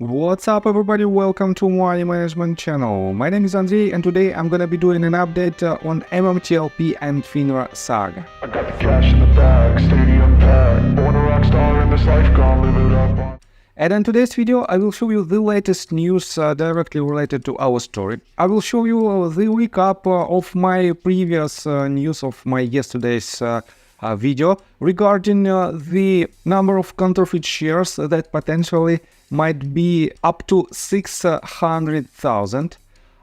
What's up everybody, welcome to my management channel. My name is Andrei and today I'm gonna be doing an update on MMTLP and FINRA saga. I got the cash in the bag, stadium packed, born a rock star in this life, gonna live it up. And in today's video I will show you the latest news directly related to our story. I will show you the recap of my previous news of my yesterday's video regarding the number of counterfeit shares that potentially might be up to 600,000.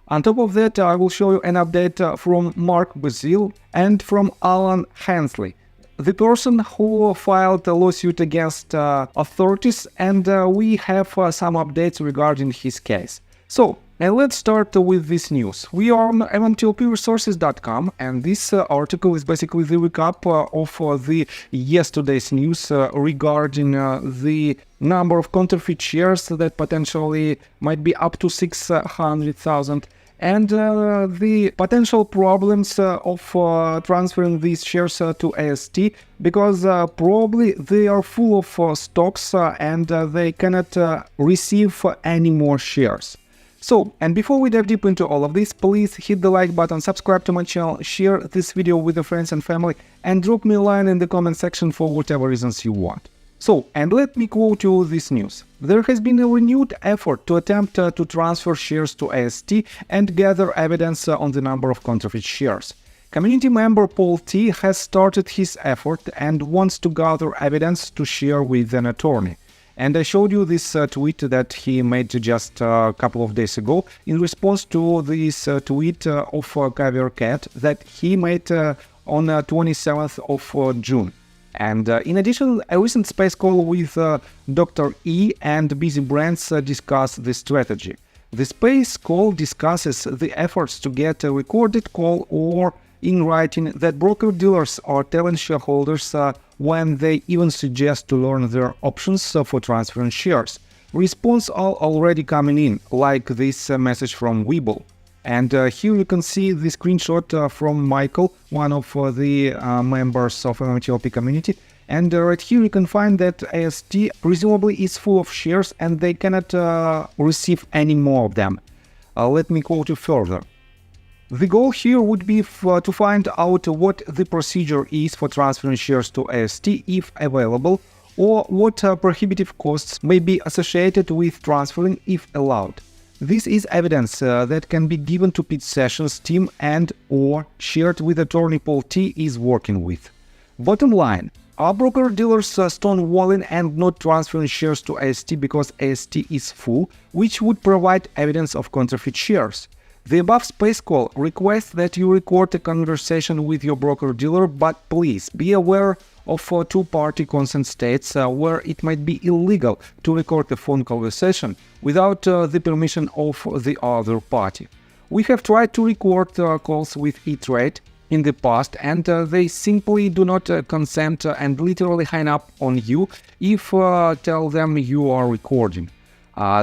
On top of that, I will show you an update from Mark Basile and from Alan Hensley, the person who filed a lawsuit against authorities, and we have some updates regarding his case. So, let's start with this news. We are on MMTLPresources.com, and this article is basically the recap of the yesterday's news regarding the number of counterfeit shares that potentially might be up to 600,000. And the potential problems of transferring these shares to AST, because probably they are full of stocks and they cannot receive any more shares. So, and before we dive deep into all of this, please hit the like button, subscribe to my channel, share this video with your friends and family, and drop me a line in the comment section for whatever reasons you want. So, and let me quote you this news. There has been a renewed effort to attempt to transfer shares to AST and gather evidence on the number of counterfeit shares. Community member Paul T has started his effort and wants to gather evidence to share with an attorney. And I showed you this tweet that he made just a couple of days ago in response to this tweet of Caviar Cat that he made on 27th of June. And in addition, a recent space call with Dr. E and Busy Brands discussed this strategy. The space call discusses the efforts to get a recorded call or in writing that broker-dealers are telling shareholders when they even suggest to learn their options for transferring shares. Response are already coming in, like this message from Webull. And here you can see the screenshot from Michael, one of the members of MMTLP community. And right here you can find that AST presumably is full of shares and they cannot receive any more of them. Let me quote you further. The goal here would be to find out what the procedure is for transferring shares to AST if available, or what prohibitive costs may be associated with transferring if allowed. This is evidence that can be given to Pete Sessions' team and or shared with attorney Paul T is working with. Bottom line, are broker-dealers stonewalling and not transferring shares to AST because AST is full, which would provide evidence of counterfeit shares? The above space call requests that you record a conversation with your broker-dealer, but please be aware of two-party consent states where it might be illegal to record a phone conversation without the permission of the other party. We have tried to record calls with E-Trade in the past, and they simply do not consent and literally hang up on you if tell them you are recording.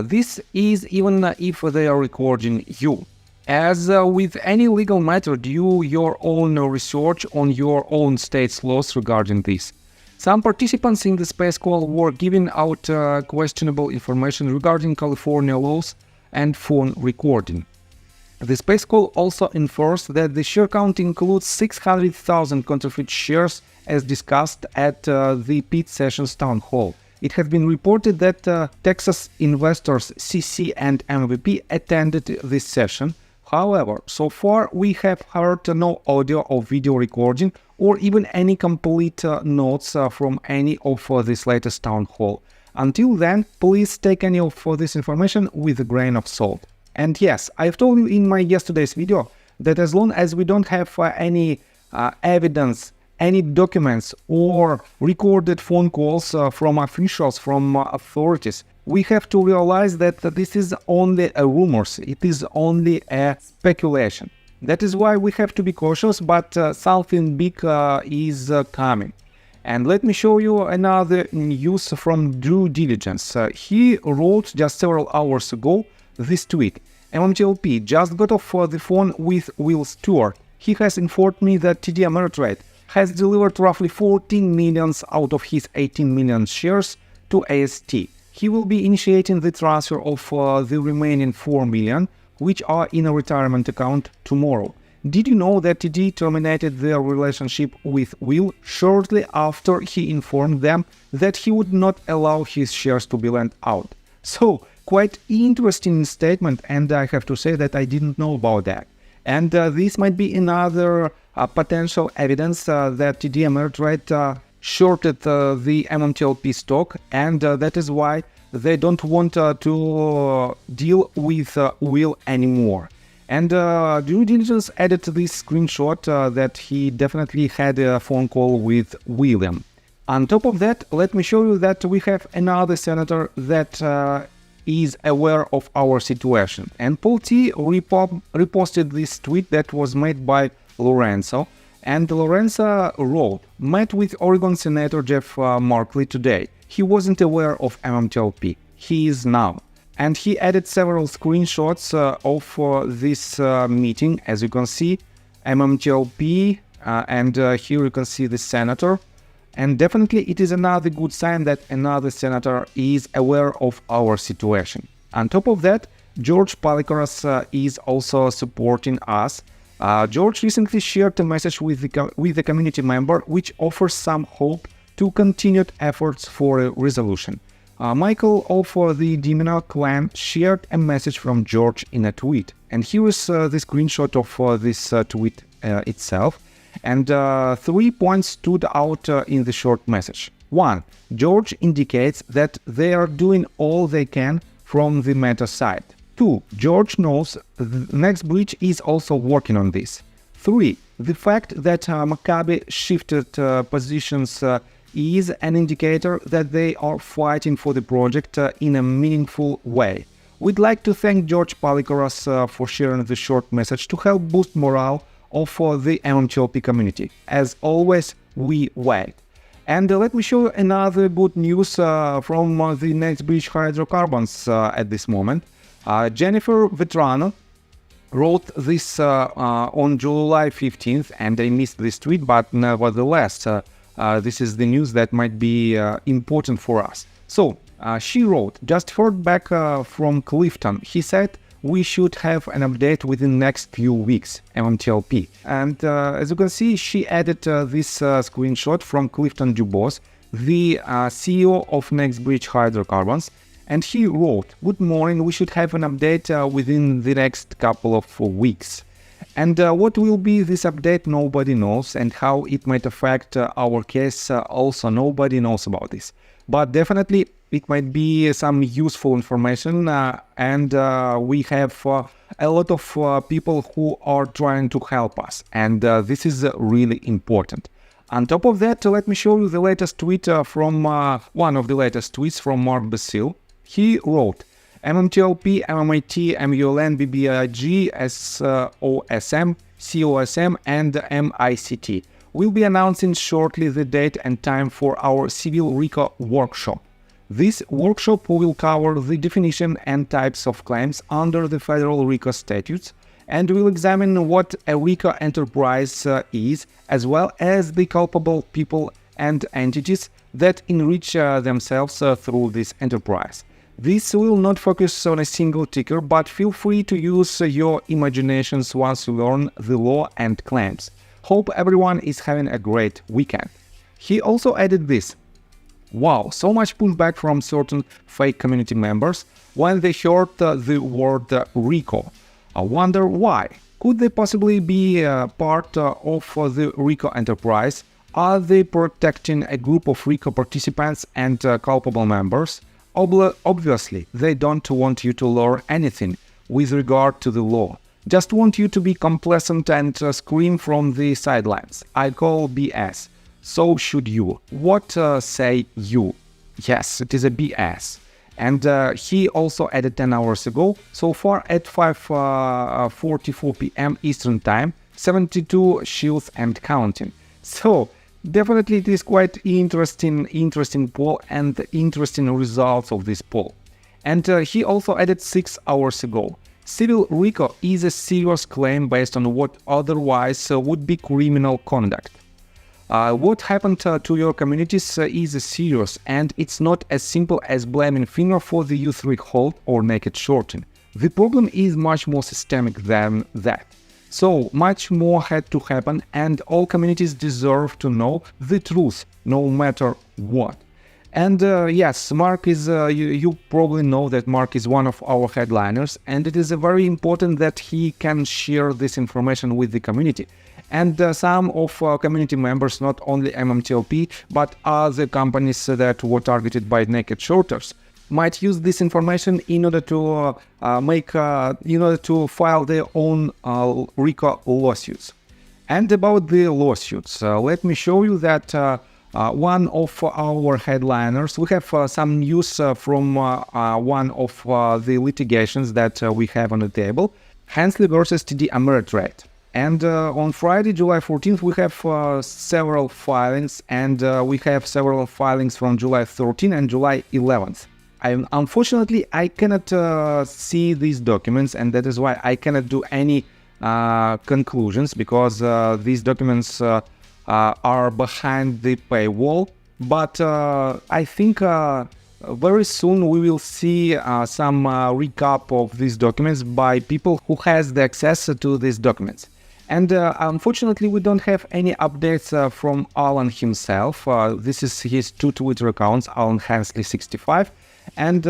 This is even if they are recording you. As with any legal matter, do your own research on your own state's laws regarding this. Some participants in the space call were giving out questionable information regarding California laws and phone recording. The space call also enforced that the share count includes 600,000 counterfeit shares as discussed at the Pete Sessions town hall. It has been reported that Texas investors CC and MVP attended this session. However, so far we have heard no audio or video recording or even any complete notes from any of this latest town hall. Until then, please take any of this information with a grain of salt. And yes, I've told you in my yesterday's video that as long as we don't have any evidence, any documents or recorded phone calls from officials, from authorities, we have to realize that this is only a rumors, it is only a speculation. That is why we have to be cautious, but something big is coming. And let me show you another news from Due Diligence. He wrote just several hours ago this tweet. MMTLP just got off the phone with Will Stewart. He has informed me that TD Ameritrade has delivered roughly 14 million out of his 18 million shares to AST. he will be initiating the transfer of the remaining 4 million, which are in a retirement account, tomorrow. Did you know that TD terminated their relationship with Will shortly after he informed them that he would not allow his shares to be lent out? So, quite interesting statement, and I have to say that I didn't know about that. And this might be another potential evidence that TD Ameritrade shorted the MMTLP stock, and that is why they don't want to deal with Will anymore. And due diligence added to this screenshot that he definitely had a phone call with William. On top of that, let me show you that we have another senator that is aware of our situation. And Paul T reposted this tweet that was made by Lorenzo. And Lorenzo wrote, "Met with Oregon Senator Jeff Markley today. He wasn't aware of MMTLP. He is now." And he added several screenshots of this meeting, as you can see, MMTLP, and here you can see the senator. And definitely it is another good sign that another senator is aware of our situation. On top of that, George Palikoras is also supporting us. George recently shared a message with the community member which offers some hope to continued efforts for a resolution. Michael of the Dimino clan shared a message from George in a tweet, and here is the screenshot of this tweet itself. And 3 points stood out in the short message. 1. George indicates that they are doing all they can from the meta side. 2. George knows the next bridge is also working on this. 3. The fact that Maccabi shifted positions is an indicator that they are fighting for the project in a meaningful way. We'd like to thank George Palikoras for sharing the short message to help boost morale of the MMTLP community. As always, we wait. And let me show you another good news from the next bridge hydrocarbons at this moment. Jennifer Vetrano wrote this on July 15th, and I missed this tweet, but nevertheless, this is the news that might be important for us. So, she wrote, "Just heard back from Clifton. He said we should have an update within the next few weeks, MMTLP." And as you can see, she added this screenshot from Clifton Dubose, the CEO of Next Bridge Hydrocarbons. And he wrote, "Good morning, we should have an update within the next couple of weeks." And what will be this update, nobody knows, and how it might affect our case, also nobody knows about this. But definitely it might be some useful information, and we have a lot of people who are trying to help us, and this is really important. On top of that, let me show you the latest tweet from one of the latest tweets from Mark Basile. He wrote, "MMTLP, MMAT, MULN, BBIG, SOSM, COSM, and MICT will be announcing shortly the date and time for our civil RICO workshop. This workshop will cover the definition and types of claims under the federal RICO statutes, and will examine what a RICO enterprise is, as well as the culpable people and entities that enrich themselves through this enterprise. This will not focus on a single ticker, but feel free to use your imaginations once you learn the law and claims. Hope everyone is having a great weekend." He also added this. "Wow, so much pushback from certain fake community members when they heard the word RICO. I wonder why. Could they possibly be part of the RICO enterprise? Are they protecting a group of RICO participants and culpable members? Obviously, they don't want you to learn anything with regard to the law. Just want you to be complacent and scream from the sidelines. I call BS. So should you. What say you?" Yes, it is a BS. And he also added 10 hours ago, so far at 5:44 p.m. Eastern Time, 72 shields and counting. So, definitely it is quite interesting poll and interesting results of this poll. And he also added 6 hours ago. "Civil RICO is a serious claim based on what otherwise would be criminal conduct. What happened to your communities is serious, and it's not as simple as blaming finger for the U3 hold or naked shorting. The problem is much more systemic than that. So much more had to happen, and all communities deserve to know the truth, no matter what. And yes, Mark is, you probably know that Mark is one of our headliners, and it is very important that he can share this information with the community. And some of community members, not only MMTLP, but other companies that were targeted by naked shorters, might use this information in order to file their own RICO lawsuits. And about the lawsuits, let me show you that one of our headliners, we have some news from one of the litigations that we have on the table, Hensley versus TD Ameritrade. And on Friday, July 14th, we have several filings, and we have several filings from July 13th and July 11th. Unfortunately, I cannot see these documents, and that is why I cannot do any conclusions, because these documents are behind the paywall. But I think very soon we will see some recap of these documents by people who has the access to these documents. And unfortunately, we don't have any updates from Alan himself. This is his two Twitter accounts, Alan Hensley 65 and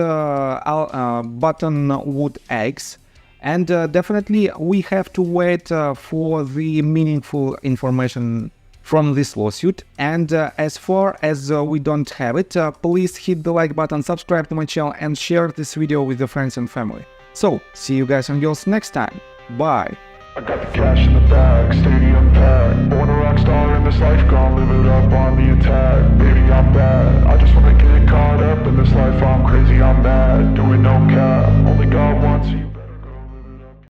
Buttonwood X. And definitely we have to wait for the meaningful information from this lawsuit. And as far as we don't have it, please hit the like button, subscribe to my channel, and share this video with your friends and family. So, see you guys and girls next time. Bye! I got the cash in the bag, stadium packed. Born a rock star in this life, gon' live it up on the attack. Baby, I'm bad, I just wanna get caught up in this life, I'm crazy, I'm mad, doing no cap.